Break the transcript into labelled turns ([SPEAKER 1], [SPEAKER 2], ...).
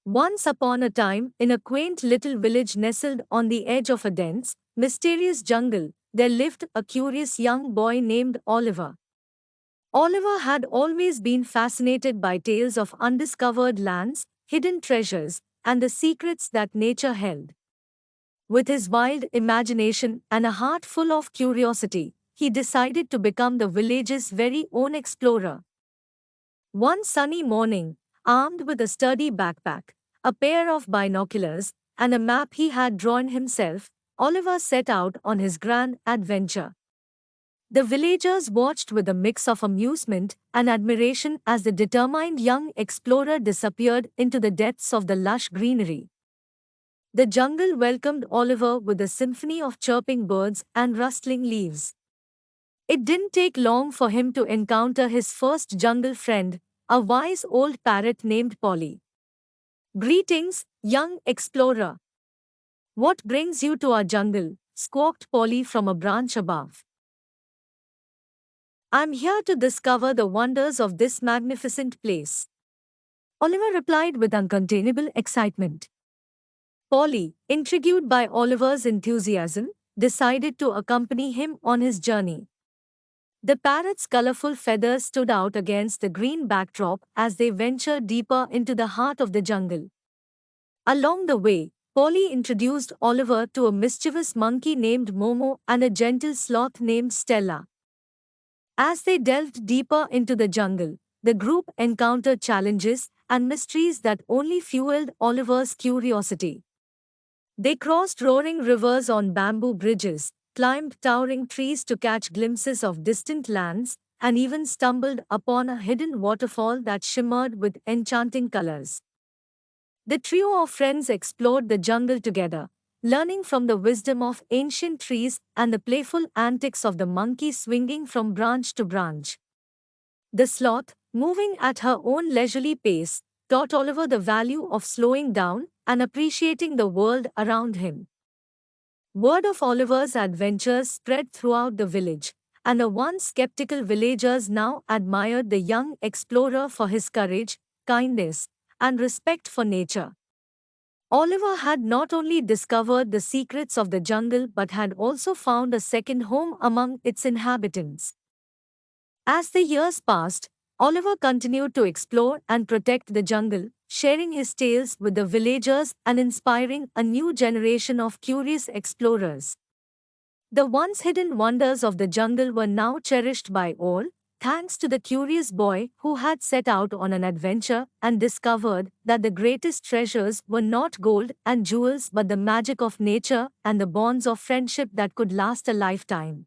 [SPEAKER 1] Once upon a time, in a quaint little village nestled on the edge of a dense, mysterious jungle, there lived a curious young boy named Oliver. Oliver had always been fascinated by tales of undiscovered lands, hidden treasures, and the secrets that nature held. With his wild imagination and a heart full of curiosity, he decided to become the village's very own explorer. One sunny morning, armed with a sturdy backpack, a pair of binoculars, and a map he had drawn himself, Oliver set out on his grand adventure. The villagers watched with a mix of amusement and admiration as the determined young explorer disappeared into the depths of the lush greenery. The jungle welcomed Oliver with a symphony of chirping birds and rustling leaves. It didn't take long for him to encounter his first jungle friend, a wise old parrot named Polly. "Greetings, young explorer. What brings you to our jungle?" squawked Polly from a branch above. "I'm here to discover the wonders of this magnificent place," Oliver replied with uncontainable excitement. Polly, intrigued by Oliver's enthusiasm, decided to accompany him on his journey. The parrot's colorful feathers stood out against the green backdrop as they ventured deeper into the heart of the jungle. Along the way, Polly introduced Oliver to a mischievous monkey named Momo and a gentle sloth named Stella. As they delved deeper into the jungle, the group encountered challenges and mysteries that only fueled Oliver's curiosity. They crossed roaring rivers on bamboo bridges, climbed towering trees to catch glimpses of distant lands, and even stumbled upon a hidden waterfall that shimmered with enchanting colors. The trio of friends explored the jungle together, learning from the wisdom of ancient trees and the playful antics of the monkey swinging from branch to branch. The sloth, moving at her own leisurely pace, taught Oliver the value of slowing down and appreciating the world around him. Word of Oliver's adventures spread throughout the village, and the once skeptical villagers now admired the young explorer for his courage, kindness, and respect for nature. Oliver had not only discovered the secrets of the jungle but had also found a second home among its inhabitants. As the years passed, Oliver continued to explore and protect the jungle, sharing his tales with the villagers and inspiring a new generation of curious explorers. The once hidden wonders of the jungle were now cherished by all, thanks to the curious boy who had set out on an adventure and discovered that the greatest treasures were not gold and jewels but the magic of nature and the bonds of friendship that could last a lifetime.